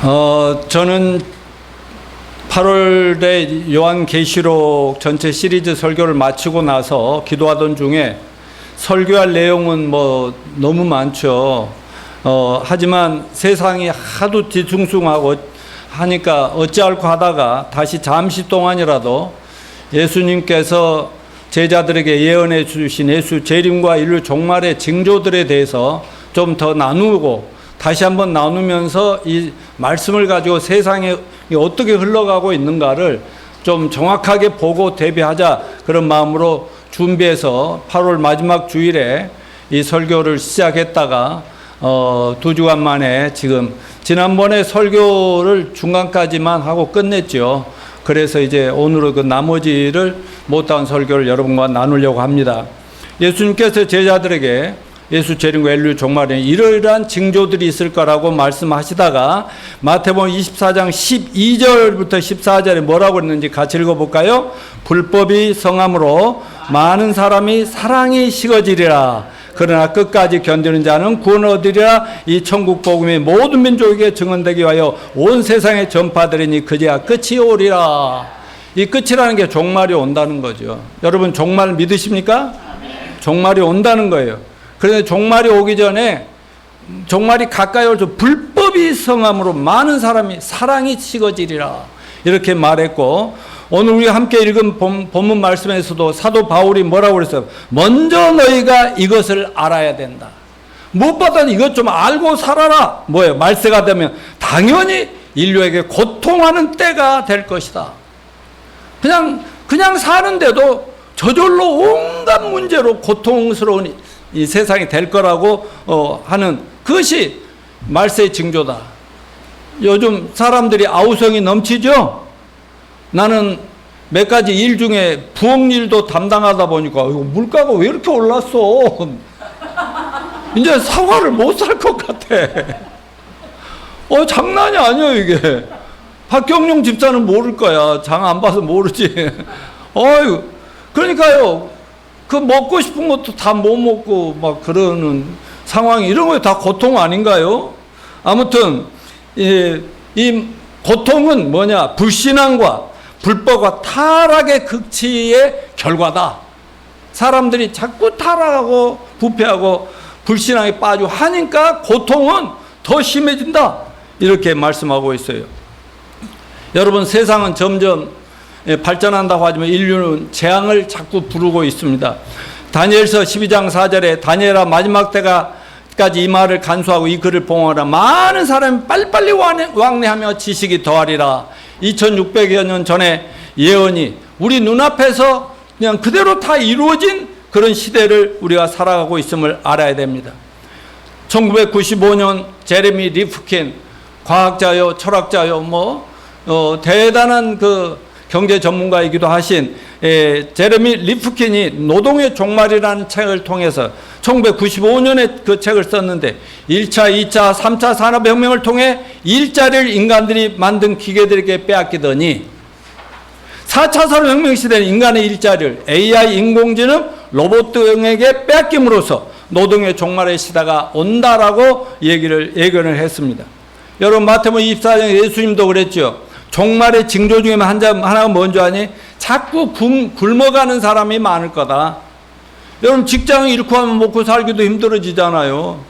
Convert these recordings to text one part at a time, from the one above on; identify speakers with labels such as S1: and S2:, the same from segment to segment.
S1: 저는 8월에 요한계시록 전체 시리즈 설교를 마치고 나서 기도하던 중에 설교할 내용은 너무 많죠. 하지만 세상이 하도 뒤숭숭하고 하니까 어찌할까 하다가 다시 잠시 동안이라도 예수님께서 제자들에게 예언해 주신 예수 재림과 인류 종말의 징조들에 대해서 좀 더 나누고 다시 한번 나누면서 이 말씀을 가지고 세상에 어떻게 흘러가고 있는가를 좀 정확하게 보고 대비하자, 그런 마음으로 준비해서 8월 마지막 주일에 이 설교를 시작했다가 2주간 만에 지난번에 설교를 중간까지만 하고 끝냈죠. 그래서 이제 오늘은 그 나머지를 못한 설교를 여러분과 나누려고 합니다. 예수님께서 제자들에게 예수 재림과 인류 종말에 이러이러한 징조들이 있을 거라고 말씀하시다가 마태복음 24장 12절부터 14절에 뭐라고 했는지 같이 읽어볼까요? 불법이 성함으로 많은 사람이 사랑이 식어지리라. 그러나 끝까지 견디는 자는 구원을 얻으리라. 이 천국 복음이 모든 민족에게 증언되기 위하여 온 세상에 전파되리니 그제야 끝이 오리라. 이 끝이라는 게 종말이 온다는 거죠. 여러분 종말 믿으십니까? 종말이 온다는 거예요. 그런데 종말이 오기 전에, 종말이 가까이 올 때 불법이 성함으로 많은 사람이 사랑이 식어지리라 이렇게 말했고, 오늘 우리 함께 읽은 본문 말씀에서도 사도 바울이 뭐라고 그랬어요? 먼저 너희가 이것을 알아야 된다. 무엇보다 이것 좀 알고 살아라. 뭐예요? 말세가 되면 당연히 인류에게 고통하는 때가 될 것이다. 그냥 사는데도 저절로 온갖 문제로 고통스러운 이 세상이 될 거라고 하는 그것이 말세의 징조다. 요즘 사람들이 아우성이 넘치죠? 나는 몇 가지 일 중에 부엌 일도 담당하다 보니까 물가가 왜 이렇게 올랐어? 이제 사과를 못 살 것 같아. 장난이 아니에요 이게. 박경룡 집사는 모를 거야. 장 안 봐서 모르지. 그러니까요. 그 먹고 싶은 것도 다 못 먹고 막 그러는 상황이, 이런 거 다 고통 아닌가요? 아무튼 이 고통은 뭐냐? 불신앙과 불법과 타락의 극치의 결과다. 사람들이 자꾸 타락하고 부패하고 불신앙에 빠지고 하니까 고통은 더 심해진다. 이렇게 말씀하고 있어요. 여러분 세상은 점점 발전한다고 하지만 인류는 재앙을 자꾸 부르고 있습니다. 다니엘서 12장 4절에 다니엘아 마지막 때까지 이 말을 간수하고 이 글을 봉하라. 많은 사람이 빨리빨리 왕래하며 지식이 더하리라. 2600여 년 전에 예언이 우리 눈앞에서 그냥 그대로 다 이루어진 그런 시대를 우리가 살아가고 있음을 알아야 됩니다. 1995년 제레미 리프킨, 과학자요 철학자요 대단한 경제 전문가이기도 하신 제레미 리프킨이 노동의 종말이라는 책을 통해서 1995년에 그 책을 썼는데 1차, 2차, 3차 산업혁명을 통해 일자리를 인간들이 만든 기계들에게 빼앗기더니 4차 산업혁명 시대는 인간의 일자리를 AI, 인공지능, 로봇 등에게 빼앗김으로써 노동의 종말의 시대가 온다라고 예견을 했습니다. 여러분 마태복음 24장 예수님도 그랬죠. 종말의 징조 중에 하나가 뭔지 아니? 자꾸 굶어가는 사람이 많을 거다. 여러분 직장 잃고 하면 먹고 살기도 힘들어지잖아요.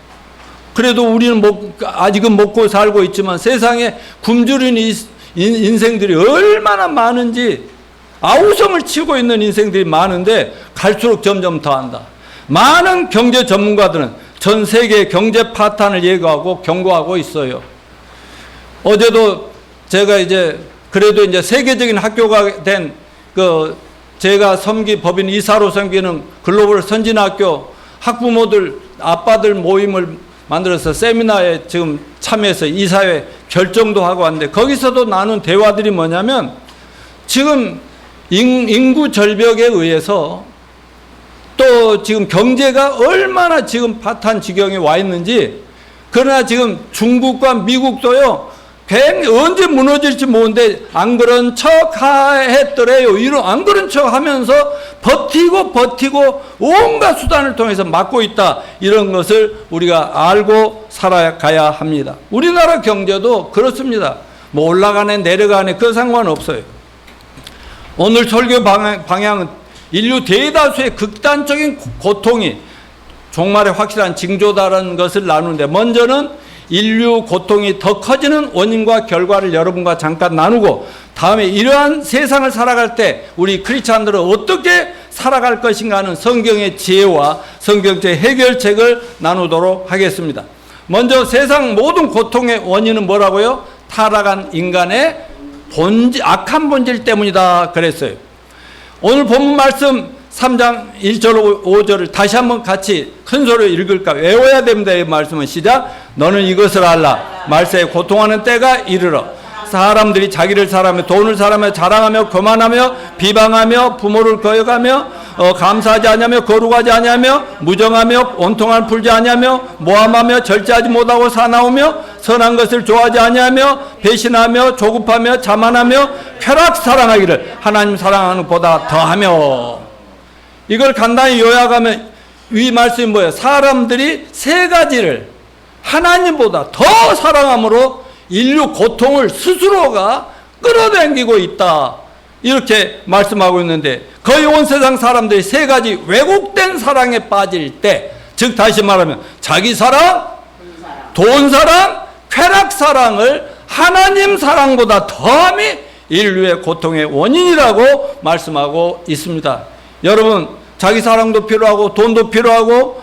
S1: 그래도 우리는 아직은 먹고 살고 있지만 세상에 굶주린 인생들이 얼마나 많은지, 아우성을 치고 있는 인생들이 많은데 갈수록 점점 더한다. 많은 경제 전문가들은 전 세계 경제 파탄을 예고하고 경고하고 있어요. 어제도 제가 그래도 세계적인 학교가 된 제가 법인 이사로 섬기는 글로벌 선진학교 학부모들, 아빠들 모임을 만들어서 세미나에 지금 참여해서 이사회 결정도 하고 왔는데, 거기서도 나눈 대화들이 뭐냐면, 지금 인구 절벽에 의해서 또 지금 경제가 얼마나 지금 파탄 지경에 와 있는지, 그러나 지금 중국과 미국도요, 언제 무너질지 모르는데 안 그런 척 했더래요. 이런 안 그런 척 하면서 버티고 온갖 수단을 통해서 막고 있다. 이런 것을 우리가 알고 살아가야 합니다. 우리나라 경제도 그렇습니다. 뭐 올라가네 내려가네 그 상관없어요. 오늘 설교 방향은 인류 대다수의 극단적인 고통이 종말의 확실한 징조다라는 것을 나누는데, 먼저는 인류 고통이 더 커지는 원인과 결과를 여러분과 잠깐 나누고, 다음에 이러한 세상을 살아갈 때 우리 크리스찬들은 어떻게 살아갈 것인가 하는 성경의 지혜와 성경적 해결책을 나누도록 하겠습니다. 먼저 세상 모든 고통의 원인은 뭐라고요? 타락한 인간의 악한 본질 때문이다 그랬어요. 오늘 본문 말씀 3장 1절 5절을 다시 한번 같이 큰 소리로 읽을까? 외워야 됩니다. 이 말씀은 시작. 너는 이것을 알라. 말세에 고통하는 때가 이르러 사람들이 자기를 사랑하며 돈을 사랑하며 자랑하며 거만하며 비방하며 부모를 거역하며 감사하지 아니하며 거룩하지 아니하며 무정하며 온통함을 풀지 아니하며 모함하며 절제하지 못하고 사나우며 선한 것을 좋아하지 아니하며 배신하며 조급하며 자만하며 쾌락 사랑하기를 하나님 사랑하는 것보다 더하며. 이걸 간단히 요약하면 이 말씀이 뭐예요? 사람들이 세 가지를 하나님보다 더 사랑함으로 인류 고통을 스스로가 끌어당기고 있다. 이렇게 말씀하고 있는데, 거의 온 세상 사람들이 세 가지 왜곡된 사랑에 빠질 때, 즉 다시 말하면 자기 사랑, 돈 사랑, 쾌락 사랑을 하나님 사랑보다 더함이 인류의 고통의 원인이라고 말씀하고 있습니다. 여러분, 자기 사랑도 필요하고 돈도 필요하고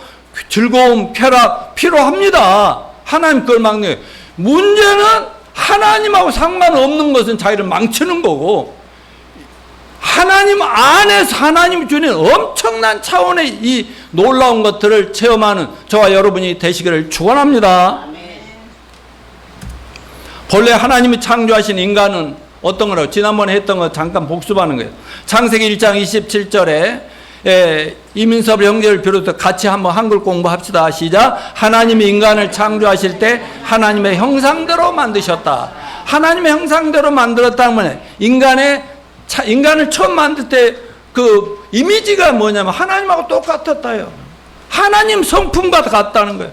S1: 즐거움, 쾌락 필요합니다. 하나님 걸 막는. 문제는 하나님하고 상관없는 것은 자기를 망치는 거고, 하나님 안에서 하나님 주는 엄청난 차원의 이 놀라운 것들을 체험하는 저와 여러분이 되시기를 축원합니다. 본래 하나님이 창조하신 인간은 어떤 거라고? 지난번에 했던 거 잠깐 복습하는 거예요. 창세기 1장 27절에 이민섭 형제를 비롯해서 같이 한번 한글 공부합시다. 시작. 하나님이 인간을 창조하실 때 하나님의 형상대로 만드셨다. 하나님의 형상대로 만들었다면 인간을 처음 만들 때 그 이미지가 뭐냐면 하나님하고 똑같았다요. 하나님 성품과 같다는 거예요.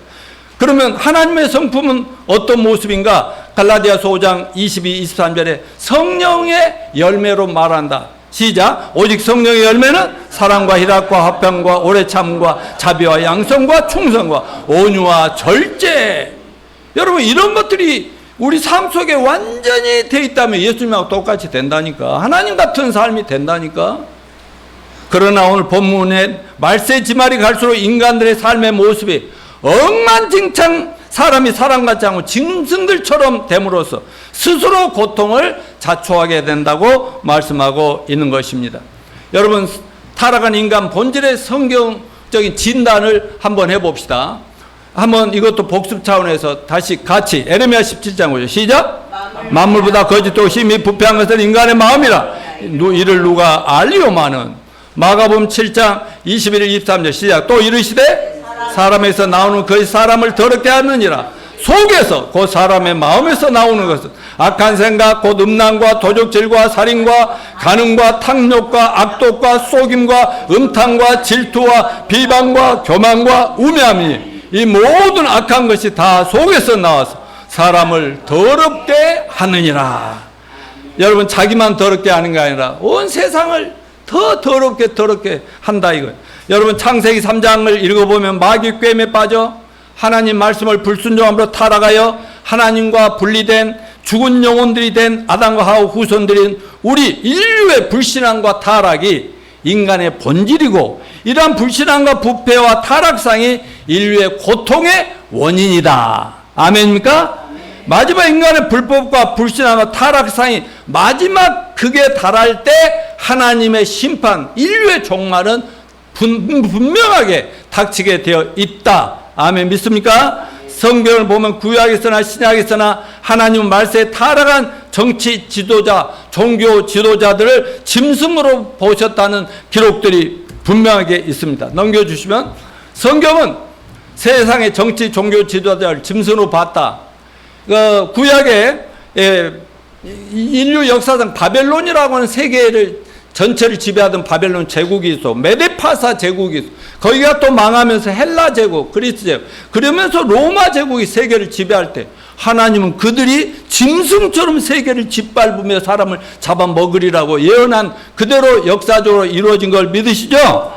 S1: 그러면 하나님의 성품은 어떤 모습인가? 갈라디아서 5장 22, 23절에 성령의 열매로 말한다. 시작. 오직 성령의 열매는 사랑과 희락과 화평과 오래 참음과 자비와 양성과 충성과 온유와 절제. 여러분, 이런 것들이 우리 삶 속에 완전히 돼 있다면 예수님하고 똑같이 된다니까. 하나님 같은 삶이 된다니까. 그러나 오늘 본문에 말세지말이 갈수록 인간들의 삶의 모습이 억만장창 사람이 사람같지 않고 짐승들처럼 됨으로써 스스로 고통을 자초하게 된다고 말씀하고 있는 것입니다. 여러분, 타락한 인간 본질의 성경적인 진단을 한번 해봅시다. 한번 이것도 복습 차원에서 다시 같이 에레미야 17장 보죠. 시작. 만물보다 거짓도 심히 부패한 것은 인간의 마음이라 이를 누가 알리오마는. 마가복음 7장 21, 23절 시작. 또 이르시되 사람에서 나오는 거짓 사람을 더럽게 하느니라. 속에서 그 사람의 마음에서 나오는 것은 악한 생각 곧 음란과 도적질과 살인과 간음과 탕욕과 악독과 속임과 음탕과 질투와 비방과 교만과 우매함이 이 모든 악한 것이 다 속에서 나와서 사람을 더럽게 하느니라. 여러분, 자기만 더럽게 하는 게 아니라 온 세상을 더 더럽게 한다 이거예요. 여러분, 창세기 3장을 읽어보면 마귀 꾀임에 빠져 하나님 말씀을 불순종함으로 타락하여 하나님과 분리된 죽은 영혼들이 된 아담과 하와 후손들인 우리 인류의 불신앙과 타락이 인간의 본질이고, 이러한 불신앙과 부패와 타락상이 인류의 고통의 원인이다. 아멘입니까? 마지막 인간의 불법과 불신앙과 타락상이 마지막 극에 달할 때 하나님의 심판, 인류의 종말은 분명하게 닥치게 되어 있다. 아멘, 믿습니까? 성경을 보면 구약에서나 신약에서나 하나님은 말세에 타락한 정치 지도자, 종교 지도자들을 짐승으로 보셨다는 기록들이 분명하게 있습니다. 넘겨주시면, 성경은 세상의 정치 종교 지도자를 짐승으로 봤다. 구약에 인류 역사상 바벨론이라고 하는 세계를 전체를 지배하던 바벨론 제국이 있어. 메데파사 제국이 있어. 거기가 또 망하면서 헬라 제국, 그리스 제국, 그러면서 로마 제국이 세계를 지배할 때 하나님은 그들이 짐승처럼 세계를 짓밟으며 사람을 잡아먹으리라고 예언한 그대로 역사적으로 이루어진 걸 믿으시죠?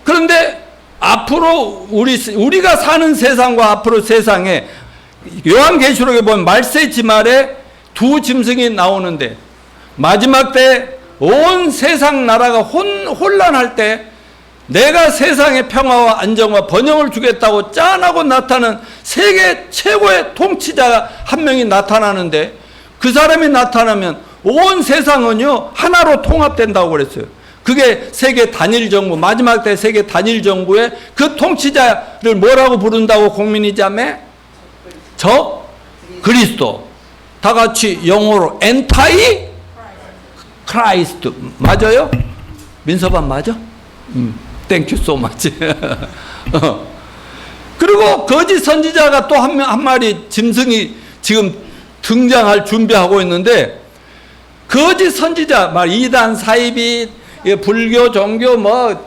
S1: 그런데 앞으로 우리가 사는 세상과 앞으로 세상에 요한계시록에 보면 말세지 말에 두 짐승이 나오는데 마지막 때 온 세상 나라가 혼란할 때 내가 세상의 평화와 안정과 번영을 주겠다고 짠하고 나타나는 세계 최고의 통치자가 한 명이 나타나는데 그 사람이 나타나면 온 세상은요 하나로 통합된다고 그랬어요. 그게 세계 단일 정부, 마지막 때 세계 단일 정부의 그 통치자를 뭐라고 부른다고 공민이 자매? 적 그리스도. 다 같이 영어로 엔타이 크라이스트. 맞아요? 민서반 맞아? 땡큐 소 마치. 그리고 거짓 선지자가 또 한 마리 짐승이 지금 등장할 준비하고 있는데 거짓 선지자, 이단, 사이비, 불교, 종교,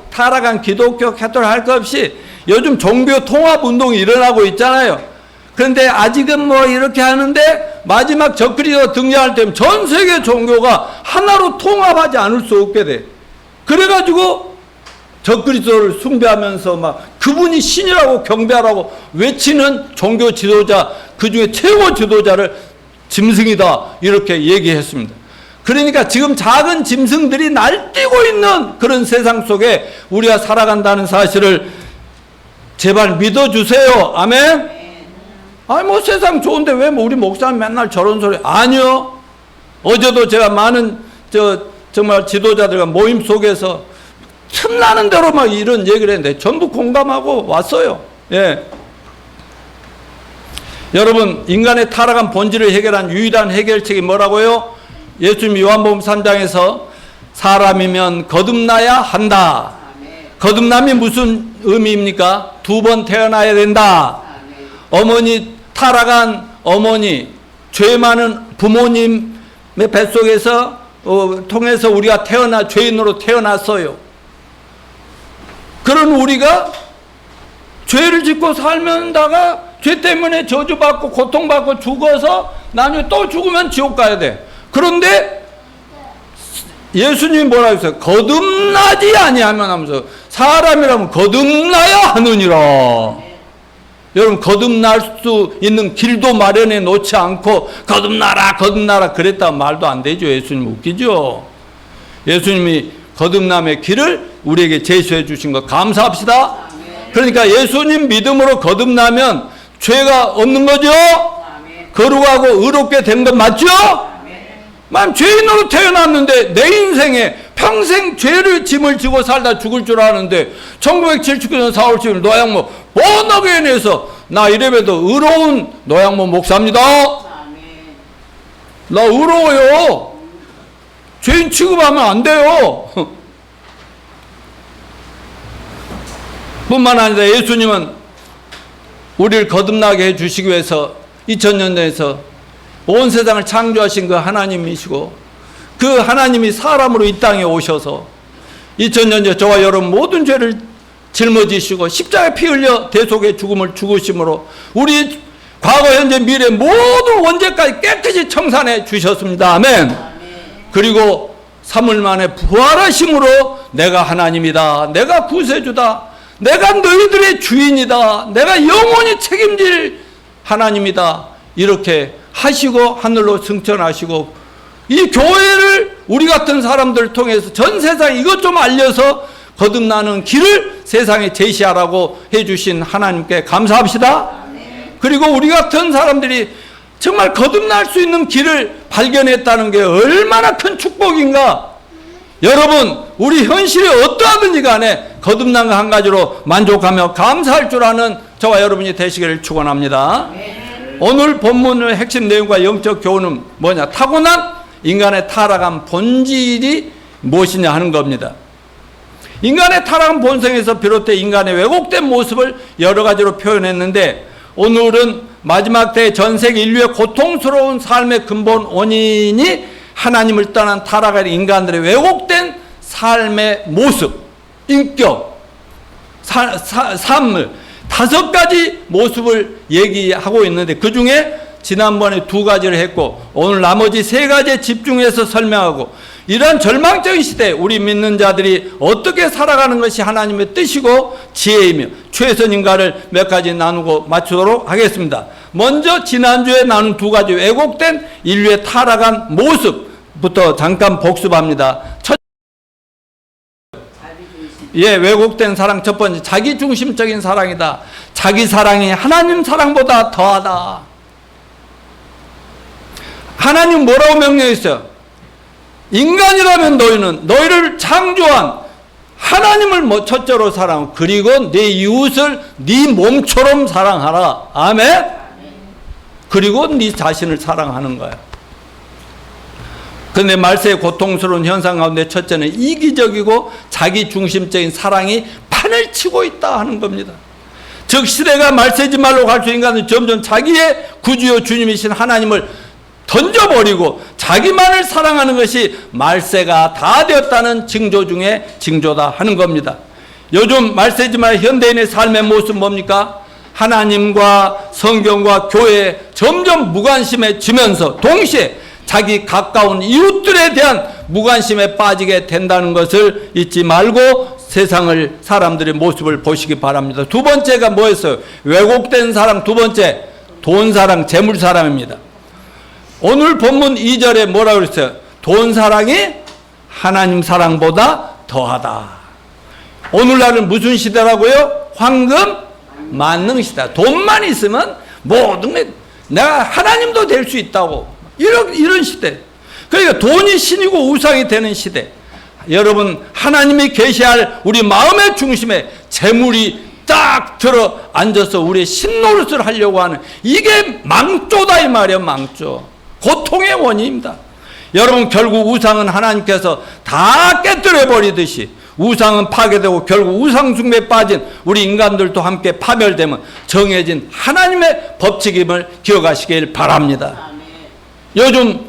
S1: 타락한 기독교, 캐톨릭 할 것 없이 요즘 종교 통합 운동이 일어나고 있잖아요. 그런데 아직은 이렇게 하는데 마지막 적그리스도가 등장할 때면 전 세계 종교가 하나로 통합하지 않을 수 없게 돼. 그래가지고 적그리스도를 숭배하면서 그분이 신이라고 경배하라고 외치는 종교 지도자, 그 중에 최고 지도자를 짐승이다 이렇게 얘기했습니다. 그러니까 지금 작은 짐승들이 날뛰고 있는 그런 세상 속에 우리가 살아간다는 사실을 제발 믿어주세요. 아멘. 세상 좋은데 왜 우리 목사님 맨날 저런 소리. 아니요. 어제도 제가 많은 정말 지도자들과 모임 속에서 틈나는 대로 이런 얘기를 했는데 전부 공감하고 왔어요. 예. 여러분, 인간의 타락한 본질을 해결한 유일한 해결책이 뭐라고요? 예수님 요한복음 3장에서 사람이면 거듭나야 한다. 거듭남이 무슨 의미입니까? 두 번 태어나야 된다. 타락한 어머니, 죄 많은 부모님의 뱃속에서 통해서 우리가 죄인으로 태어났어요. 그런 우리가 죄를 짓고 살면다가 죄 때문에 저주받고 고통받고 죽어서 나중에 또 죽으면 지옥 가야 돼. 그런데 예수님이 뭐라 했어요? 거듭나지 아니하면 하면서 사람이라면 거듭나야 하느니라. 여러분, 거듭날 수 있는 길도 마련해 놓지 않고 거듭나라 그랬다 말도 안 되죠. 예수님 웃기죠. 예수님이 거듭남의 길을 우리에게 제시해 주신 거 감사합시다. 그러니까 예수님 믿음으로 거듭나면 죄가 없는 거죠. 거룩하고 의롭게 된 건 맞죠? 죄인으로 태어났는데 내 인생에 평생 죄를 짐을 지고 살다 죽을 줄 아는데 1979년 4월 10일 노양모 본어게인에서 나 이래봬도 의로운 노양모 목사입니다. 나 의로워요. 죄인 취급하면 안 돼요. 뿐만 아니라 예수님은 우리를 거듭나게 해주시기 위해서 2000년 전에서 온 세상을 창조하신 그 하나님이시고 그 하나님이 사람으로 이 땅에 오셔서 2000년 전 저와 여러분 모든 죄를 짊어지시고 십자가에 피 흘려 대속의 죽음을 죽으심으로 우리 과거 현재 미래 모든 원죄까지 깨끗이 청산해 주셨습니다. 아멘. 그리고 3일 만에 부활하심으로 내가 하나님이다, 내가 구세주다, 내가 너희들의 주인이다, 내가 영원히 책임질 하나님이다 이렇게 하시고 하늘로 승천하시고 이 교회를 우리 같은 사람들 통해서 전 세상에 이것 좀 알려서 거듭나는 길을 세상에 제시하라고 해주신 하나님께 감사합시다. 그리고 우리 같은 사람들이 정말 거듭날 수 있는 길을 발견했다는 게 얼마나 큰 축복인가. 여러분, 우리 현실이 어떠하든지 간에 거듭난 거 한 가지로 만족하며 감사할 줄 아는 저와 여러분이 되시기를 축원합니다. 오늘 본문의 핵심 내용과 영적 교훈은 뭐냐? 타고난 인간의 타락한 본질이 무엇이냐 하는 겁니다. 인간의 타락한 본성에서 비롯해 인간의 왜곡된 모습을 여러 가지로 표현했는데 오늘은 마지막 때 전 세계 인류의 고통스러운 삶의 근본 원인이 하나님을 떠난 타락한 인간들의 왜곡된 삶의 모습, 인격, 삶을 5가지 모습을 얘기하고 있는데 그 중에 지난번에 2가지를 했고 오늘 나머지 3가지에 집중해서 설명하고 이러한 절망적인 시대에 우리 믿는 자들이 어떻게 살아가는 것이 하나님의 뜻이고 지혜이며 최선인가를 몇 가지 나누고 맞추도록 하겠습니다. 먼저 지난주에 나눈 2가지 왜곡된 인류의 타락한 모습부터 잠깐 복습합니다. 왜곡된 사랑 첫 번째, 자기중심적인 사랑이다. 자기 사랑이 하나님 사랑보다 더하다. 하나님 뭐라고 명령했어요? 인간이라면 너희를 창조한 하나님을 첫째로 사랑하고 그리고 네 이웃을 네 몸처럼 사랑하라. 아멘? 그리고 네 자신을 사랑하는 거야. 그런데 말세의 고통스러운 현상 가운데 첫째는 이기적이고 자기중심적인 사랑이 판을 치고 있다 하는 겁니다. 즉 시대가 말세지 말로 갈수록 인간은 점점 자기의 구주요 주님이신 하나님을 던져버리고 자기만을 사랑하는 것이 말세가 다 되었다는 징조 중에 징조다 하는 겁니다. 요즘 말세지 말 현대인의 삶의 모습은 뭡니까? 하나님과 성경과 교회에 점점 무관심해지면서 동시에 자기 가까운 이웃들에 대한 무관심에 빠지게 된다는 것을 잊지 말고 세상을 사람들의 모습을 보시기 바랍니다. 2번째가 뭐였어요? 왜곡된 사랑. 2번째 돈 사랑, 재물 사랑입니다. 오늘 본문 2절에 뭐라고 그랬어요? 돈 사랑이 하나님 사랑보다 더하다. 오늘날은 무슨 시대라고요? 황금 만능 시대. 돈만 있으면 모든 게 내가 하나님도 될 수 있다고. 이런 시대. 그러니까 돈이 신이고 우상이 되는 시대. 여러분 하나님이 계시할 우리 마음의 중심에 재물이 딱 들어 앉아서 우리의 신노릇을 하려고 하는 이게 망조다 이 말이에요. 망조. 고통의 원인입니다. 여러분 결국 우상은 하나님께서 다 깨뜨려 버리듯이 우상은 파괴되고 결국 우상 숭배에 빠진 우리 인간들도 함께 파멸되면 정해진 하나님의 법칙임을 기억하시길 바랍니다. 요즘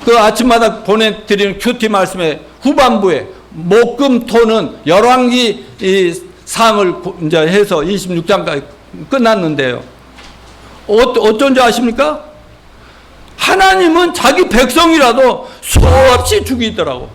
S1: 그 아침마다 보내드리는 큐티 말씀에 후반부에 목금토는 열왕기 상을 이제 해서 26장까지 끝났는데요. 어쩐지 아십니까? 하나님은 자기 백성이라도 수없이 죽이더라고.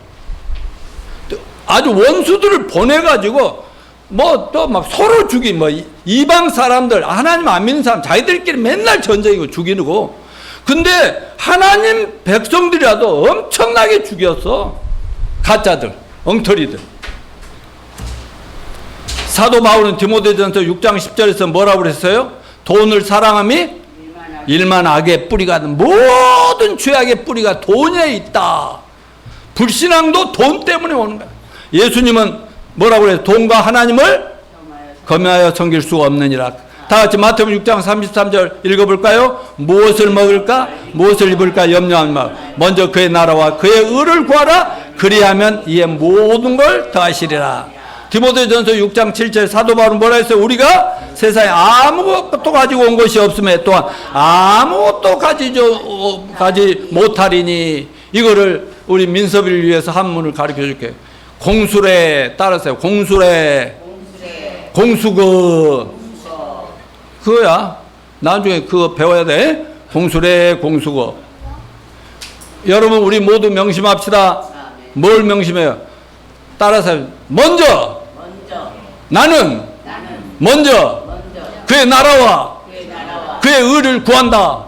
S1: 아주 원수들을 보내가지고 뭐 또 막 서로 죽인 뭐 이방 사람들 하나님 안 믿는 사람 자기들끼리 맨날 전쟁이고 죽이고. 근데 하나님 백성들이라도 엄청나게 죽였어. 가짜들, 엉터리들. 사도 바울은 디모데전서 6장 10절에서 뭐라고 그랬어요? 돈을 사랑함이 일만 악의 뿌리가 모든 죄악의 뿌리가 돈에 있다. 불신앙도 돈 때문에 오는 거야. 예수님은 뭐라고 그래요? 돈과 하나님을 겸하여 섬길 수가 없느니라. 다 같이 마태복음 6장 33절 읽어볼까요? 무엇을 먹을까? 무엇을 입을까? 염려하지 마. 먼저 그의 나라와 그의 의를 구하라. 그리하면 이에 모든 걸 더하시리라. 디모데전서 6장 7절 사도 바울은 뭐라 했어요? 우리가 세상에 아무것도 가지고 온 것이 없음에 또한 아무것도 가지 못하리니. 이거를 우리 민섭이를 위해서 한문을 가르쳐 줄게요. 공수래 따라서요. 공수래. 공수거. 그거야. 나중에 그거 배워야 돼. 공수래 공수거. 여러분 우리 모두 명심합시다. 뭘 명심해요? 따라서 먼저 나는 먼저 그의 나라와 그의 의를 구한다.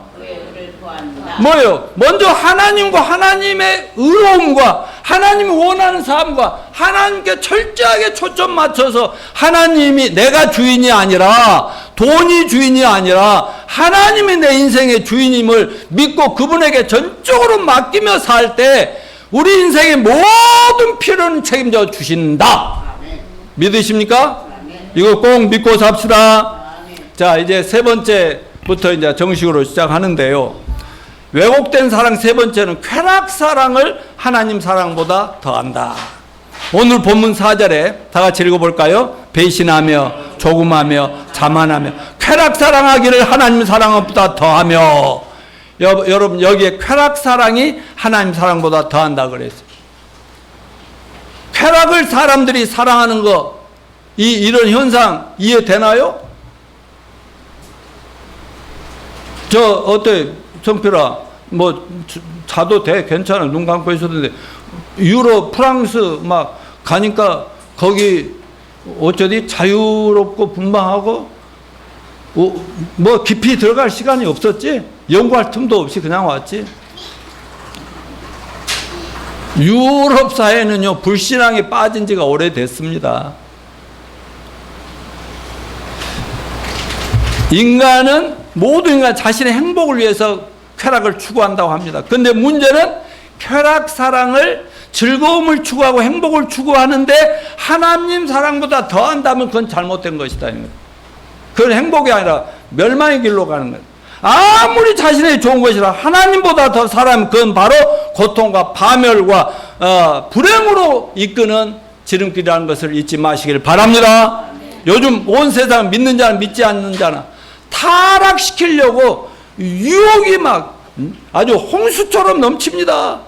S1: 뭐예요? 먼저 하나님과 하나님의 의로움과 하나님이 원하는 삶과 하나님께 철저하게 초점 맞춰서 하나님이 내가 주인이 아니라 돈이 주인이 아니라 하나님이 내 인생의 주인임을 믿고 그분에게 전적으로 맡기며 살 때 우리 인생의 모든 필요는 책임져 주신다. 믿으십니까? 이거 꼭 믿고 삽시다. 자, 이제 세 번째부터 이제 정식으로 시작하는데요. 왜곡된 사랑 세 번째는 쾌락 사랑을 하나님 사랑보다 더한다. 오늘 본문 4절에 다 같이 읽어볼까요? 배신하며 조금하며 자만하며 쾌락 사랑하기를 하나님 사랑보다 더하며, 여러분 여기에 쾌락 사랑이 하나님 사랑보다 더한다 그랬어요. 쾌락을 사람들이 사랑하는 거, 이런 현상 이해되나요? 어때 성필아, 뭐 자도 돼, 괜찮아, 눈 감고 있었는데 유럽 프랑스 막 가니까 거기 어쩌디 자유롭고 분방하고 뭐 깊이 들어갈 시간이 없었지, 연구할 틈도 없이 그냥 왔지. 유럽 사회는요 불신앙에 빠진 지가 오래됐습니다. 모든 인간 자신의 행복을 위해서 쾌락을 추구한다고 합니다. 그런데 문제는 쾌락 사랑을, 즐거움을 추구하고 행복을 추구하는데 하나님 사랑보다 더한다면 그건 잘못된 것이다. 그건 행복이 아니라 멸망의 길로 가는 거예요. 아무리 자신의 좋은 것이라 하나님보다 더 사랑하면 그건 바로 고통과 파멸과 불행으로 이끄는 지름길이라는 것을 잊지 마시길 바랍니다. 요즘 온 세상 믿는 자나 믿지 않는 자나 타락시키려고 유혹이 막 아주 홍수처럼 넘칩니다.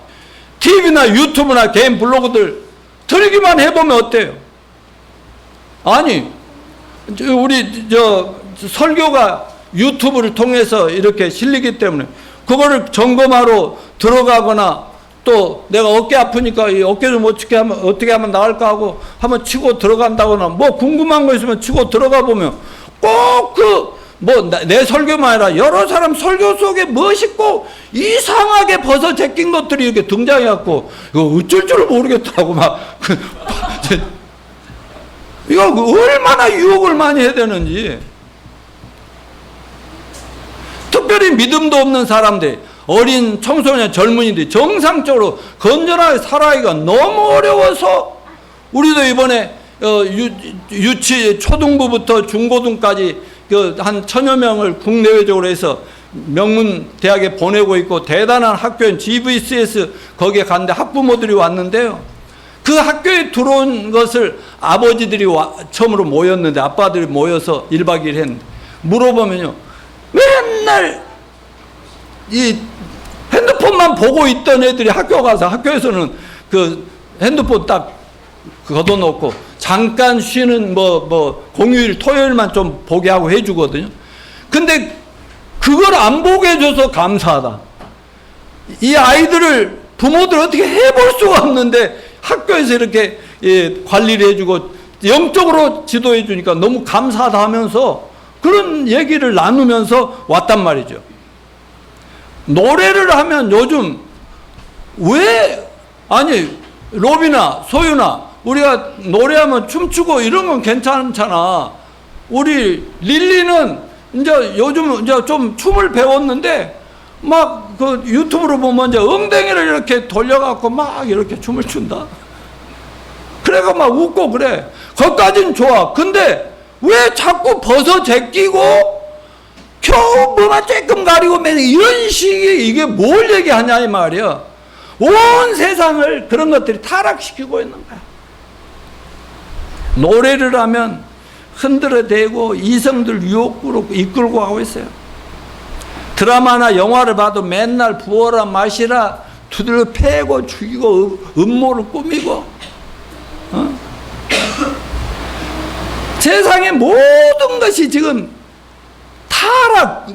S1: TV나 유튜브나 개인 블로그들 들기만 해보면 어때요? 아니, 우리 설교가 유튜브를 통해서 이렇게 실리기 때문에 그거를 점검하러 들어가거나, 또 내가 어깨 아프니까 이 어깨 좀 어떻게 하면 나을까 하고 한번 치고 들어간다거나, 뭐 궁금한 거 있으면 치고 들어가 보면 꼭 내 설교만 아니라 여러 사람 설교 속에 멋있고 이상하게 벗어 제낀 것들이 이렇게 등장해갖고 이거 어쩔 줄 모르겠다고 막 이거 얼마나 유혹을 많이 해야 되는지. 특별히 믿음도 없는 사람들, 어린 청소년 젊은이들이 정상적으로 건전하게 살아가기가 너무 어려워서, 우리도 이번에 유치 초등부부터 중고등까지 한 1000여 명을 국내외적으로 해서 명문대학에 보내고 있고, 대단한 학교인 GVCS 거기에 갔는데 학부모들이 왔는데요, 그 학교에 들어온 것을 아버지들이 처음으로 모였는데, 아빠들이 모여서 1박 2일 했는데 물어보면요, 맨날 이 핸드폰만 보고 있던 애들이 학교 가서, 학교에서는 그 핸드폰 딱 걷어놓고 잠깐 쉬는 공휴일 토요일만 좀 보게 하고 해주거든요. 근데 그걸 안 보게 해줘서 감사하다. 이 아이들을 부모들 어떻게 해볼 수가 없는데 학교에서 이렇게 관리를 해주고 영적으로 지도해 주니까 너무 감사하다 하면서 그런 얘기를 나누면서 왔단 말이죠. 노래를 하면 요즘 로비나 소유나 우리가 노래하면 춤추고 이런 건 괜찮잖아. 우리 릴리는 이제 요즘 이제 좀 춤을 배웠는데 막 그 유튜브로 보면 이제 엉덩이를 이렇게 돌려갖고 막 이렇게 춤을 춘다. 그래가 막 웃고 그래. 거기까지는 좋아. 근데 왜 자꾸 벗어 제끼고 겨우 뭐만 조금 가리고 맨 이런 식의 이게 뭘 얘기하냐 이 말이야. 온 세상을 그런 것들이 타락시키고 있는 거야. 노래를 하면 흔들어대고 이성들 유혹으로 이끌고 가고 있어요. 드라마나 영화를 봐도 맨날 부어라 마시라 두들겨 패고 죽이고 음모를 꾸미고 세상의 모든 것이 지금 타락.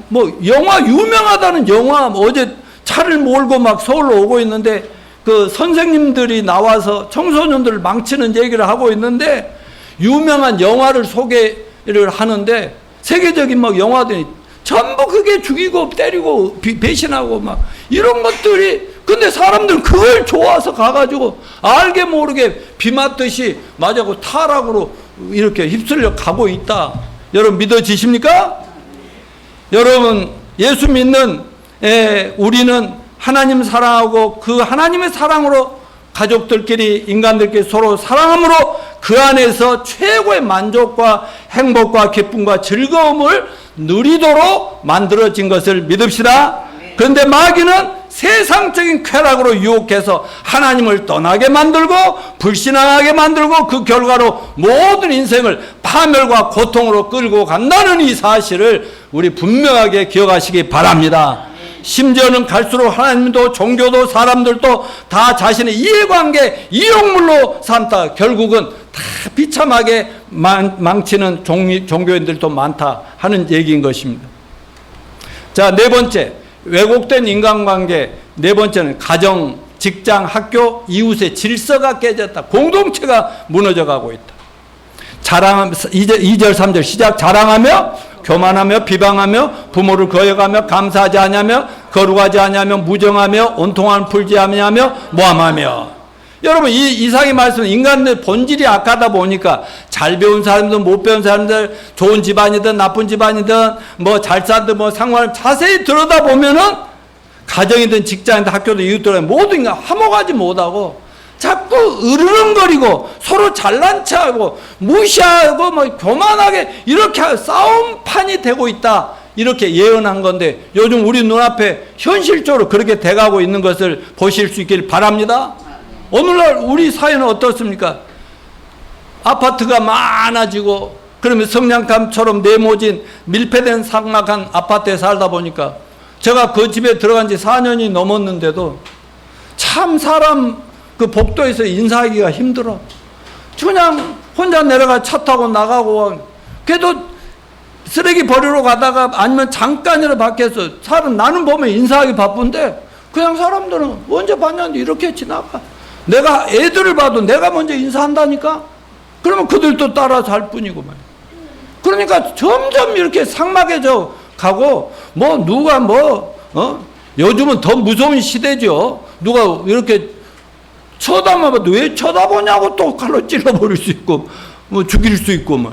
S1: 영화 유명하다는 영화 어제 차를 몰고 막 서울로 오고 있는데 그 선생님들이 나와서 청소년들을 망치는 얘기를 하고 있는데 유명한 영화를 소개를 하는데 세계적인 영화들이 전부 그게 죽이고 때리고 배신하고 막 이런 것들이. 근데 사람들은 그걸 좋아서 가가지고 알게 모르게 비 맞듯이 맞아고 타락으로 이렇게 휩쓸려 가고 있다. 여러분 믿어지십니까? 여러분 예수 믿는 우리는 하나님 사랑하고 그 하나님의 사랑으로 가족들끼리 인간들끼리 서로 사랑함으로 그 안에서 최고의 만족과 행복과 기쁨과 즐거움을 누리도록 만들어진 것을 믿읍시다. 그런데 마귀는 세상적인 쾌락으로 유혹해서 하나님을 떠나게 만들고 불신앙하게 만들고 그 결과로 모든 인생을 파멸과 고통으로 끌고 간다는 이 사실을 우리 분명하게 기억하시기 바랍니다. 심지어는 갈수록 하나님도 종교도 사람들도 다 자신의 이해관계, 이용물로 삼다 결국은 다 비참하게 망치는 종교인들도 많다 하는 얘기인 것입니다. 자, 네 번째, 왜곡된 인간관계. 네 번째는 가정, 직장, 학교, 이웃의 질서가 깨졌다. 공동체가 무너져가고 있다. 자랑하며 2절 3절 시작. 자랑하며 교만하며 비방하며 부모를 거역하며 감사하지 아니하며 거룩하지 아니하며 무정하며 온통한 풀지 아니하며 모함하며. 여러분, 이 이상의 말씀은 인간의 본질이 악하다 보니까 잘 배운 사람들, 못 배운 사람들, 좋은 집안이든 나쁜 집안이든 뭐 잘 살든 뭐 상관을 자세히 들여다보면은 가정이든 직장이든 학교든 이웃들은 모든 게 화목하지 못하고 자꾸 으르렁거리고 서로 잘난 체하고 무시하고 뭐 교만하게 이렇게 싸움판이 되고 있다. 이렇게 예언한 건데 요즘 우리 눈앞에 현실적으로 그렇게 돼가고 있는 것을 보실 수 있길 바랍니다. 오늘날 우리 사회는 어떻습니까? 아파트가 많아지고 그러면 성냥감처럼 네모진 밀폐된 삭막한 아파트에 살다 보니까 제가 그 집에 들어간 지 4년이 넘었는데도 참 사람 그 복도에서 인사하기가 힘들어. 그냥 혼자 내려가 차 타고 나가고 그래도 쓰레기 버리러 가다가 아니면 잠깐이라도 밖에서 사람 나는 보면 인사하기 바쁜데 그냥 사람들은 언제 봤냐는데 이렇게 지나가. 내가 애들을 봐도 내가 먼저 인사한다니까? 그러면 그들도 따라서 할 뿐이고 말이야. 그러니까 점점 이렇게 삭막해져 가고 뭐 누가 요즘은 더 무서운 시대죠. 누가 이렇게 쳐다봐도 왜 쳐다보냐고 또 칼로 찔러버릴 수 있고 뭐 죽일 수 있고 말.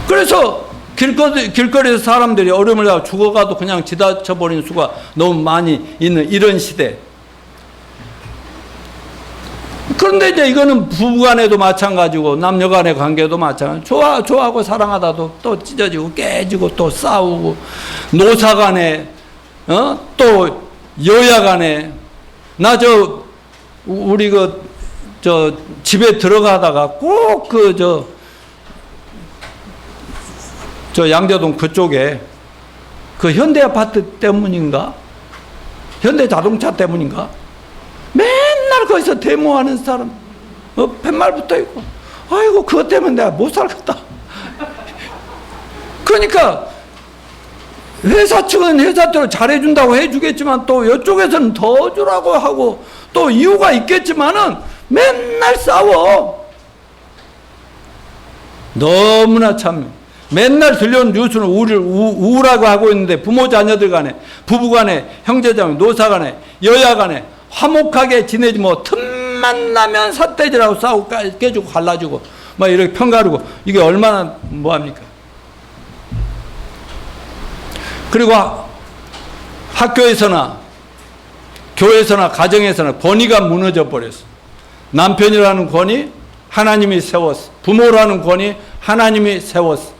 S1: 그래서 길거리에서 사람들이 어려움을 하고 죽어가도 그냥 지나쳐버리는 수가 너무 많이 있는 이런 시대. 그런데 이제 이거는 부부간에도 마찬가지고 남녀간의 관계도 마찬가지고 좋아하고 사랑하다도 또 찢어지고 깨지고 또 싸우고 노사간에 또 여야간에 나 우리 집에 들어가다가 꼭 양재동 그쪽에 그 현대아파트 때문인가? 현대자동차 때문인가? 맨날 거기서 데모하는 사람, 팻말 붙어 있고, 아이고, 그것 때문에 내가 못 살겠다. 그러니까, 회사 측은 회사대로 잘해준다고 해주겠지만, 또 이쪽에서는 더 주라고 하고, 또 이유가 있겠지만은, 맨날 싸워. 너무나 참, 맨날 들려오는 뉴스는 우울하고 하고 있는데, 부모 자녀들 간에, 부부 간에, 형제자매, 노사 간에, 여야 간에, 화목하게 지내지 뭐 틈만 나면 삿대질하고 싸우고 깨주고 갈라주고 막 이렇게 편가르고 이게 얼마나 뭐합니까? 그리고 학교에서나 교회에서나 가정에서나 권위가 무너져 버렸어. 남편이라는 권위 하나님이 세웠어. 부모라는 권위 하나님이 세웠어.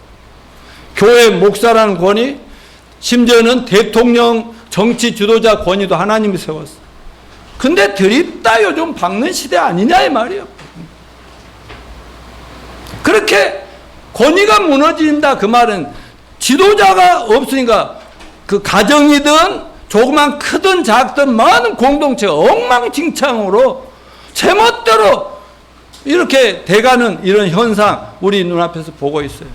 S1: 교회 목사라는 권위 심지어는 대통령 정치 지도자 권위도 하나님이 세웠어. 근데 드립다 요즘 박는 시대 아니냐 이 말이에요. 그렇게 권위가 무너진다 그 말은 지도자가 없으니까 그 가정이든 조그만 크든 작든 많은 공동체가 엉망진창으로 제멋대로 이렇게 돼가는 이런 현상 우리 눈앞에서 보고 있어요.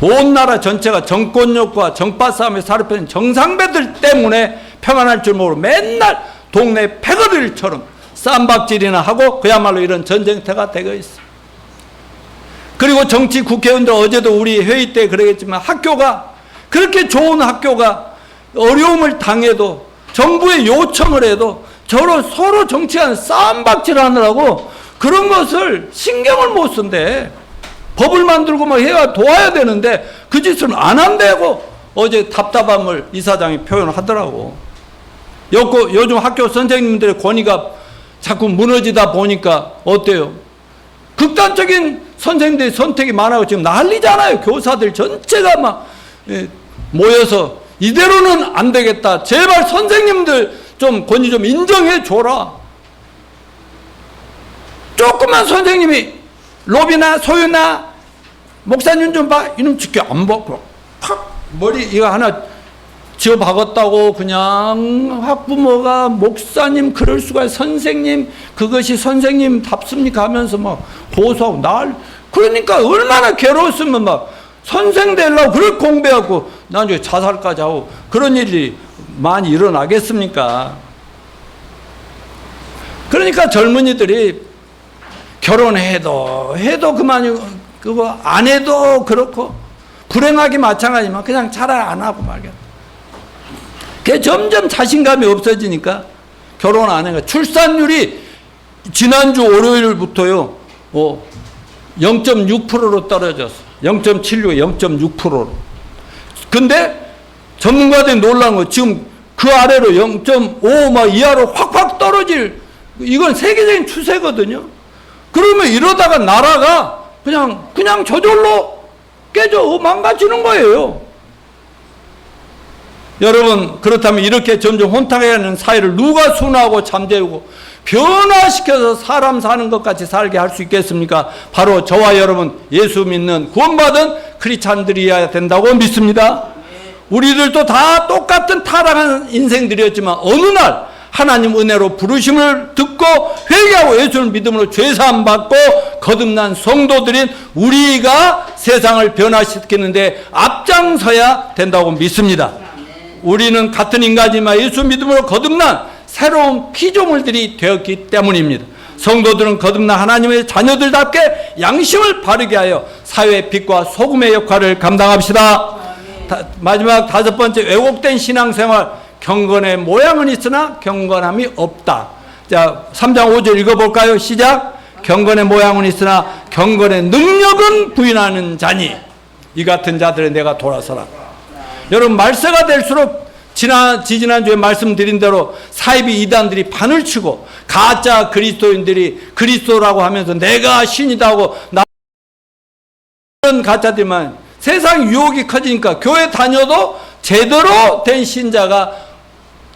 S1: 온 나라 전체가 정권력과 정파 싸움에 사로잡힌 정상배들 때문에 평안할 줄 모르고 맨날 동네 패거리들처럼 쌈박질이나 하고 그야말로 이런 전쟁터가 되고 있어. 그리고 정치 국회의원들 어제도 우리 회의 때 그러겠지만 학교가 그렇게 좋은 학교가 어려움을 당해도 정부에 요청을 해도 서로 정치하는 쌈박질 하느라고 그런 것을 신경을 못 쓴대. 법을 만들고 막 해야 도와야 되는데 그 짓을 안 한다고 어제 답답함을 이사장이 표현하더라고. 요즘 학교 선생님들의 권위가 자꾸 무너지다 보니까 어때요? 극단적인 선생님들의 선택이 많아요. 지금 난리잖아요. 교사들 전체가 막 모여서 이대로는 안 되겠다. 제발 선생님들 좀 권위 좀 인정해 줘라. 조금만 선생님이 로비나 소유나 목사님 좀 봐. 이놈 지켜 안 받고 팍 머리 이거 하나 지어 박았다고 그냥 학부모가 목사님 그럴 수가 선생님 그것이 선생님답습니까 하면서 막 고소하고 그러니까 얼마나 괴로웠으면 막 선생 되려고 그렇게 공부하고 나중에 자살까지 하고 그런 일이 많이 일어나겠습니까? 그러니까 젊은이들이 결혼해도 그만이고 그거 안 해도 그렇고 불행하기 마찬가지지만 그냥 차라리 안 하고 말이야. 그게 점점 자신감이 없어지니까 결혼 안 해가 출산율이 지난주 월요일부터요 0.6%로 떨어졌어. 0.76, 0.6%로. 근데 전문가들이 놀란 거 지금 그 아래로 0.5 막 이하로 확확 떨어질 이건 세계적인 추세거든요. 그러면 이러다가 나라가 그냥 저절로 깨져 망가지는 거예요. 여러분 그렇다면 이렇게 점점 혼탁해하는 사회를 누가 순화하고 잠재우고 변화시켜서 사람 사는 것 같이 살게 할 수 있겠습니까? 바로 저와 여러분 예수 믿는 구원받은 크리스찬들이어야 된다고 믿습니다. 우리들도 다 똑같은 타락한 인생들이었지만 어느 날 하나님 은혜로 부르심을 듣고 회개하고 예수를 믿음으로 죄사함 받고 거듭난 성도들인 우리가 세상을 변화시키는데 앞장서야 된다고 믿습니다. 우리는 같은 인간이지만 예수 믿음으로 거듭난 새로운 피조물들이 되었기 때문입니다. 성도들은 거듭난 하나님의 자녀들답게 양심을 바르게 하여 사회의 빛과 소금의 역할을 감당합시다. 마지막 다섯 번째, 왜곡된 신앙생활. 경건의 모양은 있으나 경건함이 없다. 자, 3장 5절 읽어볼까요? 시작. 경건의 모양은 있으나 경건의 능력은 부인하는 자니 이 같은 자들의 내가 돌아서라. 여러분 말세가 될수록 지지난주에 말씀드린 대로 사이비 이단들이 판을 치고 가짜 그리스도인들이 그리스도라고 하면서 내가 신이다 하고 이런 가짜들만 세상 유혹이 커지니까 교회 다녀도 제대로 된 신자가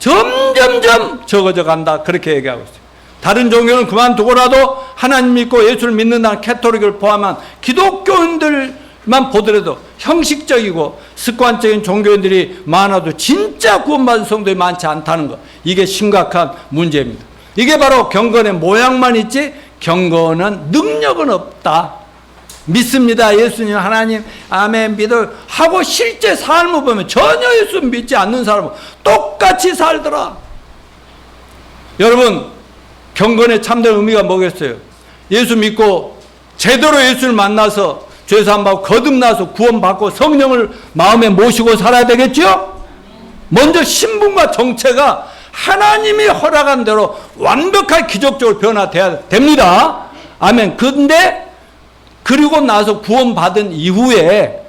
S1: 점점점 적어져 간다. 그렇게 얘기하고 있어요. 다른 종교는 그만두고라도 하나님 믿고 예수를 믿는다는 캐토릭을 포함한 기독교인들만 보더라도 형식적이고 습관적인 종교인들이 많아도 진짜 구원받은 성도들이 많지 않다는 것. 이게 심각한 문제입니다. 이게 바로 경건의 모양만 있지 경건은 능력은 없다. 믿습니다. 예수님 하나님 아멘 믿을 하고 실제 삶을 보면 전혀 예수 믿지 않는 사람은 똑같이 살더라. 여러분 경건의 참된 의미가 뭐겠어요? 예수 믿고 제대로 예수를 만나서 죄사함 받고 거듭나서 구원받고 성령을 마음에 모시고 살아야 되겠죠? 먼저 신분과 정체가 하나님이 허락한 대로 완벽하게 기적적으로 변화돼야 됩니다. 아멘. 근데 그리고 나서 구원받은 이후에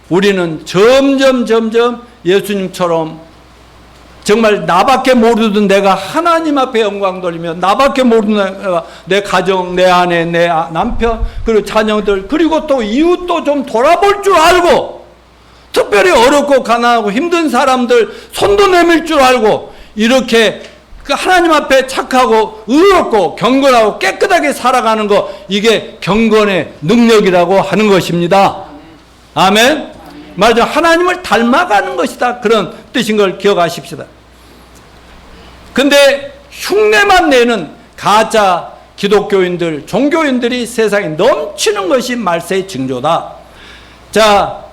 S1: 우리는 점점 예수님처럼 정말 나밖에 모르던 내가 하나님 앞에 영광 돌리며 나밖에 모르는 내가 내 가정, 내 아내, 내 남편 그리고 자녀들 그리고 또 이웃도 좀 돌아볼 줄 알고 특별히 어렵고 가난하고 힘든 사람들 손도 내밀 줄 알고 이렇게 그 하나님 앞에 착하고 의롭고 경건하고 깨끗하게 살아가는 것 이게 경건의 능력이라고 하는 것입니다. 아멘. 맞아. 하나님을 닮아가는 것이다. 그런 뜻인 걸 기억하십시다. 근데 흉내만 내는 가짜 기독교인들, 종교인들이 세상에 넘치는 것이 말세의 징조다. 자,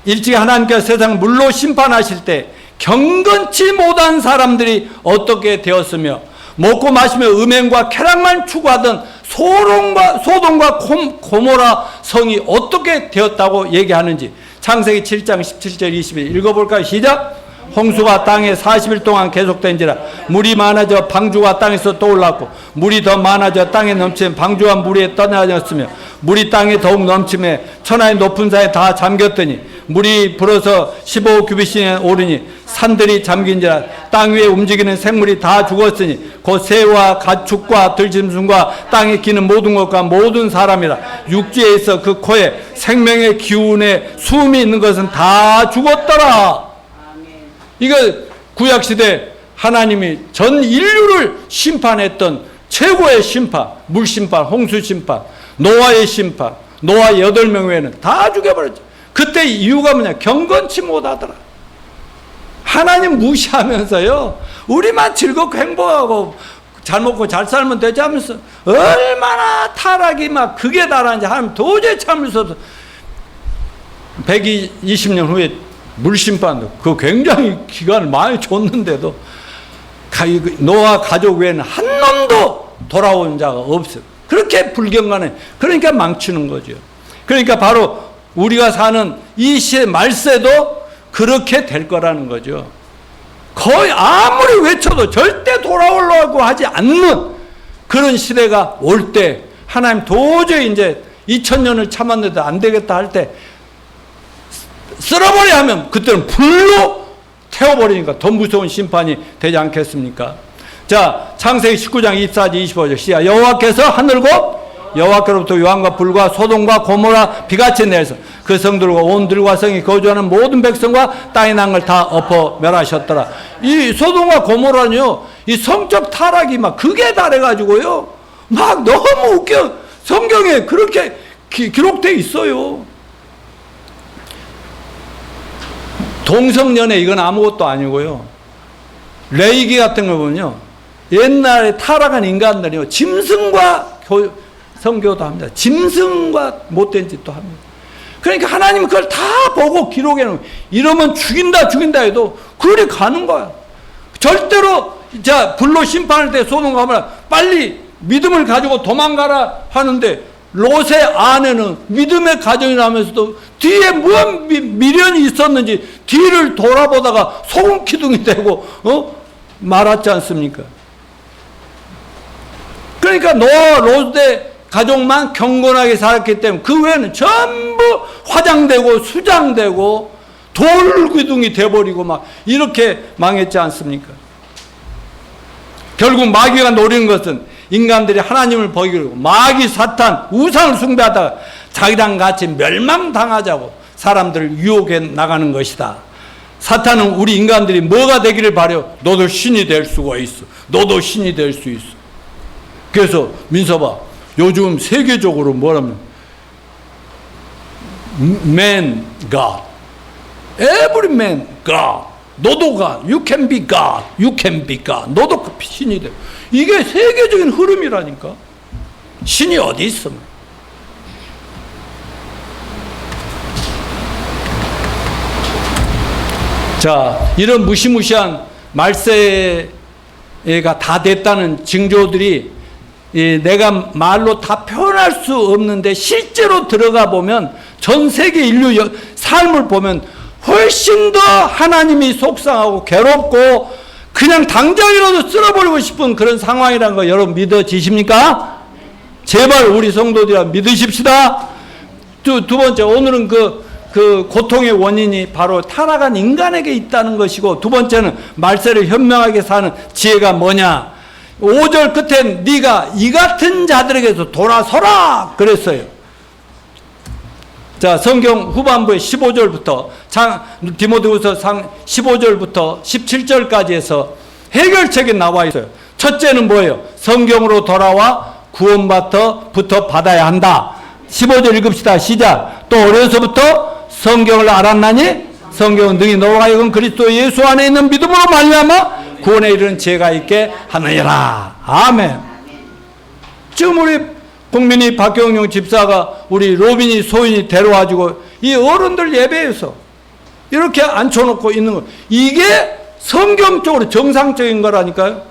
S1: 일찍이 하나님께서 세상을 물로 심판하실 때 경건치 못한 사람들이 어떻게 되었으며 먹고 마시며 음행과 쾌락만 추구하던 소돔과 고모라 성이 어떻게 되었다고 얘기하는지 창세기 7장 17절 20절 읽어볼까요? 시작. 홍수가 땅에 40일 동안 계속된지라 물이 많아져 방주가 땅에서 떠올랐고 물이 더 많아져 땅에 넘치면 방주와 물이 떠나졌으며 물이 땅에 더욱 넘치며 천하의 높은 산에 다 잠겼더니 물이 불어서 15규빗이 오르니 산들이 잠긴지라 땅 위에 움직이는 생물이 다 죽었으니 곧 새와 가축과 들짐승과 땅에 기는 모든 것과 모든 사람이라 육지에 있어 그 코에 생명의 기운에 숨이 있는 것은 다 죽었더라. 이거 구약시대 하나님이 전 인류를 심판했던 최고의 심판, 물심판, 홍수심판, 노아의 심판, 노아 8명 외에는 다 죽여버렸죠. 그때 이유가 뭐냐? 경건치 못하더라. 하나님 무시하면서요, 우리만 즐겁고 행복하고 잘 먹고 잘 살면 되지 하면서 얼마나 타락이 막 극에 달하는지 하나님 도저히 참을 수 없어. 120년 후에 물심판도 그 굉장히 기간을 많이 줬는데도 노아 가족 외에는 한 놈도 돌아온 자가 없어요. 그렇게 불경간에, 그러니까 망치는 거죠. 그러니까 바로 우리가 사는 이 시대 말세도 그렇게 될 거라는 거죠. 거의 아무리 외쳐도 절대 돌아오려고 하지 않는 그런 시대가 올 때, 하나님 도저히 이제 2000년을 참았는데도 안 되겠다 할 때 쓸어버려 하면 그때는 불로 태워버리니까 더 무서운 심판이 되지 않겠습니까? 자, 창세기 19장 24절 25절 시작. 여호와께서 하늘고 여호와께로부터 유황과 불과 소돔과 고모라 비같이 내려서 그 성들과 온 들과 성이 거주하는 모든 백성과 땅에 난 걸 다 엎어 멸하셨더라. 이 소돔과 고모라는요, 이 성적 타락이 막 극에 달해가지고요, 막 너무 웃겨. 성경에 그렇게 기록되어 있어요. 동성연애 이건 아무것도 아니고요. 레이기 같은 거 보면요, 옛날에 타락한 인간들이요, 짐승과 성교도 합니다. 짐승과 못된 짓도 합니다. 그러니까 하나님은 그걸 다 보고 기록해 놓은, 이러면 죽인다 해도 그래 가는 거야. 절대로 자 불로 심판할 때 소돔과 고모라 빨리 믿음을 가지고 도망가라 하는데, 롯의 아내는 믿음의 가정이 나면서도 뒤에 무슨 미련이 있었는지 뒤를 돌아보다가 소금 기둥이 되고 말았지 않습니까? 그러니까 노아 롯의 가족만 경건하게 살았기 때문에 그 외에는 전부 화장되고 수장되고 돌기둥이 돼버리고 막 이렇게 망했지 않습니까? 결국 마귀가 노리는 것은 인간들이 하나님을 버리고 마귀 사탄 우상을 숭배하다가 자기랑 같이 멸망당하자고 사람들을 유혹해 나가는 것이다. 사탄은 우리 인간들이 뭐가 되기를 바라요? 너도 신이 될 수가 있어. 너도 신이 될 수 있어. 그래서 민서봐, 요즘 세계적으로 뭐라면 man, God, every man, God. 너도 God, you can be God, you can be God. 너도 신이 돼. 이게 세계적인 흐름이라니까. 신이 어디 있어? 자, 이런 무시무시한 말세가 다 됐다는 징조들이 내가 말로 다 표현할 수 없는데 실제로 들어가 보면 전 세계 인류 삶을 보면 훨씬 더 하나님이 속상하고 괴롭고 그냥 당장이라도 쓸어버리고 싶은 그런 상황이라는 거 여러분 믿어지십니까? 제발 우리 성도들아 믿으십시다. 두 번째, 오늘은 그 고통의 원인이 바로 타락한 인간에게 있다는 것이고, 두 번째는 말세를 현명하게 사는 지혜가 뭐냐. 5절 끝엔 네가 이 같은 자들에게서 돌아서라 그랬어요. 자, 성경 후반부에 15절부터 디모데후서 15절부터 17절까지 해서 해결책이 나와 있어요. 첫째는 뭐예요? 성경으로 돌아와 구원부터 받아야 한다. 15절 읽읍시다. 시작. 또 어려서부터 성경을 알았나니 성경은 능히 너와 하여금 그리스도 예수 안에 있는 믿음으로 말미암아 구원에 이르는 지혜가 있게 하느니라. 아멘. 지금 우리 국민이 박경용 집사가 우리 로빈이 소인이 데려와가지고 이 어른들 예배에서 이렇게 앉혀놓고 있는 거, 이게 성경적으로 정상적인 거라니까요.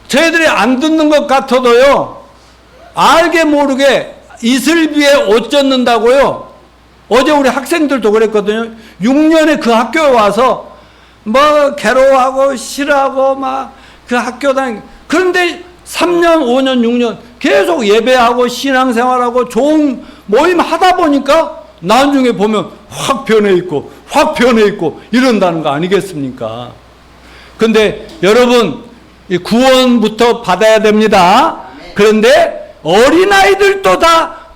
S1: 저희들이 안 듣는 것 같아도요, 알게 모르게 이슬 위에 옷 젖는다고요. 어제 우리 학생들도 그랬거든요. 6년에 그 학교에 와서 뭐 괴로워하고 싫어하고 막 그 학교 그런데 3년, 5년, 6년 계속 예배하고 신앙생활하고 좋은 모임 하다 보니까 나중에 보면 확 변해 있고 이런다는 거 아니겠습니까? 근데 여러분, 이 구원부터 받아야 됩니다. 그런데 어린아이들도 다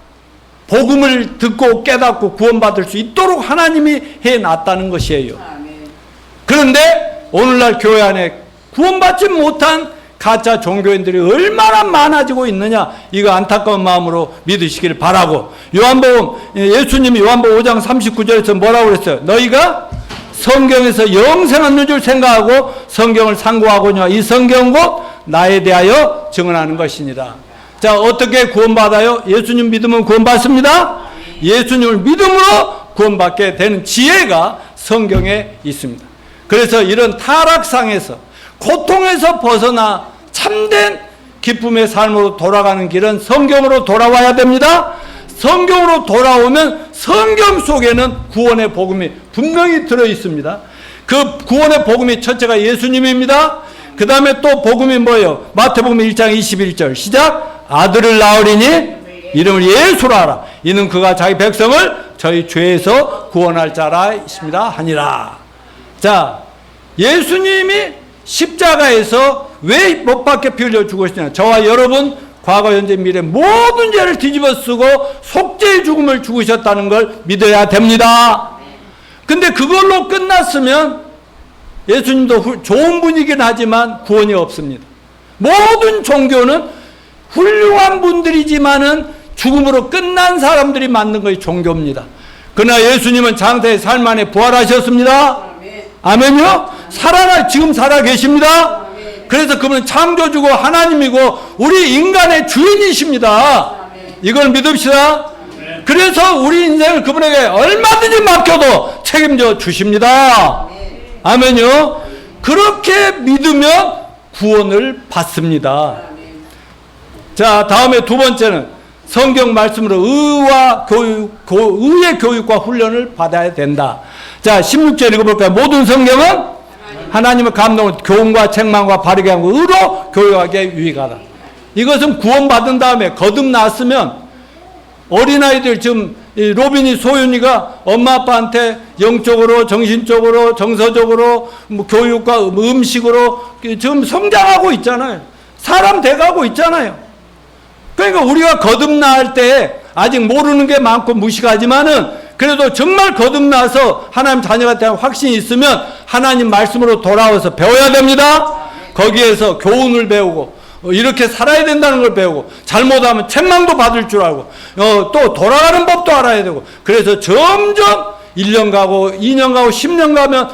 S1: 복음을 듣고 깨닫고 구원받을 수 있도록 하나님이 해놨다는 것이에요. 그런데 오늘날 교회 안에 구원받지 못한 가짜 종교인들이 얼마나 많아지고 있느냐, 이거 안타까운 마음으로 믿으시길 바라고, 예수님이 요한복음 5장 39절에서 뭐라고 그랬어요? 너희가 성경에서 영생을 얻는 줄 생각하고 성경을 상고하거니와 이 성경 곧 나에 대하여 증언하는 것이니라. 자, 어떻게 구원받아요? 예수님 믿으면 구원받습니다. 예수님을 믿음으로 구원받게 되는 지혜가 성경에 있습니다. 그래서 이런 타락상에서, 고통에서 벗어나 참된 기쁨의 삶으로 돌아가는 길은 성경으로 돌아와야 됩니다. 성경으로 돌아오면 성경 속에는 구원의 복음이 분명히 들어 있습니다. 그 구원의 복음이 첫째가 예수님입니다. 그 다음에 또 복음이 뭐예요? 마태복음 1장 21절 시작. 아들을 낳으리니 이름을 예수라 하라. 이는 그가 자기 백성을 저희 죄에서 구원할 자라 있습니다 하니라. 자, 예수님이 십자가에서 왜 못 박혀 피 흘려 죽으시냐? 저와 여러분 과거 현재 미래 모든 죄를 뒤집어 쓰고 속죄의 죽음을 죽으셨다는 걸 믿어야 됩니다. 근데 그걸로 끝났으면 예수님도 좋은 분이긴 하지만 구원이 없습니다. 모든 종교는 훌륭한 분들이지만은 죽음으로 끝난 사람들이 만든 것이 종교입니다. 그러나 예수님은 장사의 삶 안에 부활하셨습니다. 아멘요? 지금 살아 계십니다. 그래서 그분은 창조주고 하나님이고 우리 인간의 주인이십니다. 이걸 믿읍시다. 그래서 우리 인생을 그분에게 얼마든지 맡겨도 책임져 주십니다. 아멘요? 그렇게 믿으면 구원을 받습니다. 자, 다음에 두 번째는 성경 말씀으로 의의 교육과 훈련을 받아야 된다. 자, 16절 읽어볼까요? 모든 성경은 하나님의 감동을 교훈과 책망과 바르게 하고 의로 교육하게 유익하다. 이것은 구원받은 다음에 거듭났으면 어린아이들, 지금 로빈이, 소윤이가 엄마 아빠한테 영적으로, 정신적으로, 정서적으로, 교육과 음식으로 지금 성장하고 있잖아요. 사람 돼가고 있잖아요. 그러니까 우리가 거듭날 때 아직 모르는 게 많고 무식하지만은 그래도 정말 거듭나서 하나님 자녀가 대한 확신이 있으면 하나님 말씀으로 돌아와서 배워야 됩니다. 거기에서 교훈을 배우고 이렇게 살아야 된다는 걸 배우고 잘못하면 책망도 받을 줄 알고 또 돌아가는 법도 알아야 되고 그래서 점점 1년 가고 2년 가고 10년 가면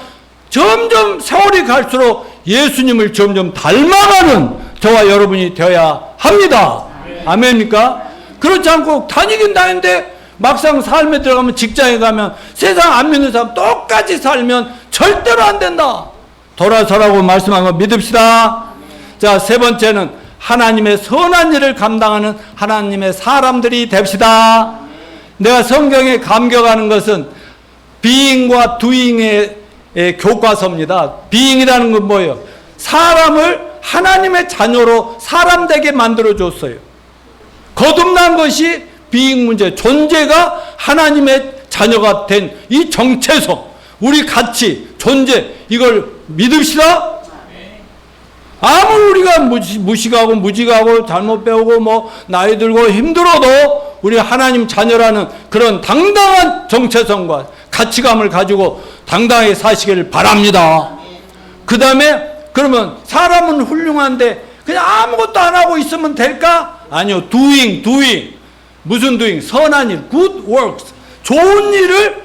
S1: 점점 세월이 갈수록 예수님을 점점 닮아가는 저와 여러분이 되어야 합니다. 아멘입니까? 그렇지 않고 다니긴 다니는데 막상 삶에 들어가면, 직장에 가면 세상 안 믿는 사람 똑같이 살면 절대로 안 된다. 돌아서라고 말씀한 거 믿읍시다. 자, 세 번째는 하나님의 선한 일을 감당하는 하나님의 사람들이 됩시다. 내가 성경에 감격하는 것은 being과 doing의 교과서입니다. being이라는 건 뭐예요? 사람을 하나님의 자녀로 사람 되게 만들어줬어요. 거듭난 것이 비잉 문제, 존재가 하나님의 자녀가 된 이 정체성, 우리 가치, 존재, 이걸 믿읍시다. 아무리 우리가 무식하고 무지하고 잘못 배우고 나이 들고 힘들어도 우리 하나님 자녀라는 그런 당당한 정체성과 가치감을 가지고 당당하게 사시기를 바랍니다. 그 다음에 그러면 사람은 훌륭한데 그냥 아무것도 안 하고 있으면 될까? 아니요. doing. 무슨 doing? 선한 일, good works. 좋은 일을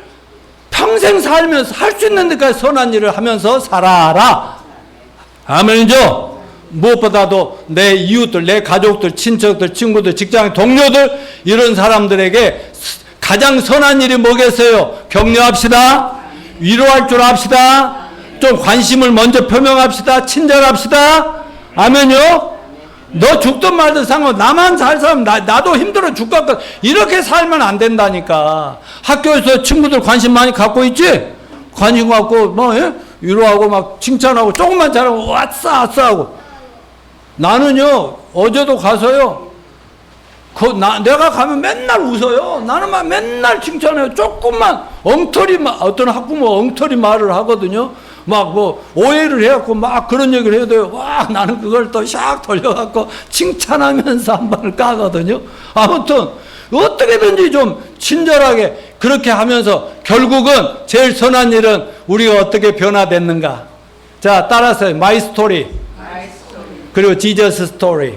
S1: 평생 살면서 할 수 있는 데까지 선한 일을 하면서 살아라. 아멘이죠? 무엇보다도 내 이웃들, 내 가족들, 친척들, 친구들, 직장 동료들 이런 사람들에게 가장 선한 일이 뭐겠어요? 격려합시다. 위로할 줄 압시다. 좀 관심을 먼저 표명합시다. 친절합시다. 아멘요? 너 죽든 말든 상관, 나만 잘 살면 나도 힘들어 죽겠다. 이렇게 살면 안 된다니까. 학교에서 친구들 관심 많이 갖고 있지? 관심 갖고 위로하고 막 칭찬하고 조금만 잘하고 왔싸 하고. 나는요, 어제도 가서요, 내가 가면 맨날 웃어요. 나는 맨날 칭찬해요. 조금만 어떤 학부모 엉터리 말을 하거든요. 오해를 해갖고 그런 얘기를 해도 돼요. 나는 그걸 또 샥 돌려갖고 칭찬하면서 한 방을 까거든요. 아무튼 어떻게든지 좀 친절하게 그렇게 하면서 결국은 제일 선한 일은 우리가 어떻게 변화됐는가. 자, 따라서 My Story. 그리고 Jesus Story.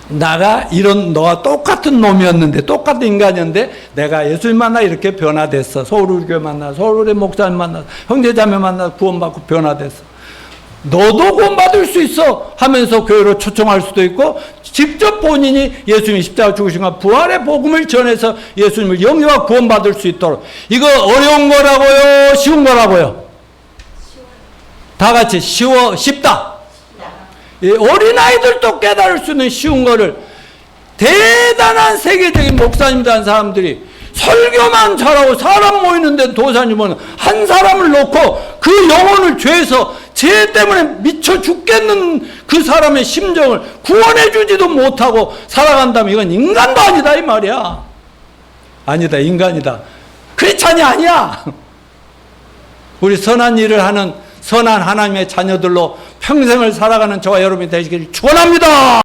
S1: 너가 똑같은 놈이었는데, 똑같은 인간이었는데, 내가 예수님 만나 이렇게 변화됐어. 서울교회 만나, 서울의 목사님 만나, 형제자매 만나 구원받고 변화됐어. 너도 구원받을 수 있어 하면서 교회로 초청할 수도 있고, 직접 본인이 예수님이 십자가 죽으신 것 부활의 복음을 전해서 예수님을 영접하고 구원받을 수 있도록. 이거 어려운 거라고요? 쉬운 거라고요? 다 같이 쉽다. 어린아이들도 깨달을 수 있는 쉬운 거를 대단한 세계적인 목사님이라는 사람들이 설교만 잘하고 사람 모이는데 도사님은 한 사람을 놓고 그 영혼을 죄에서 죄 때문에 미쳐 죽겠는 그 사람의 심정을 구원해 주지도 못하고 살아간다면 이건 인간도 아니다 이 말이야. 아니다, 인간이다. 크리스찬이 아니야. 우리 선한 일을 하는 선한 하나님의 자녀들로 평생을 살아가는 저와 여러분이 되시길 축원합니다.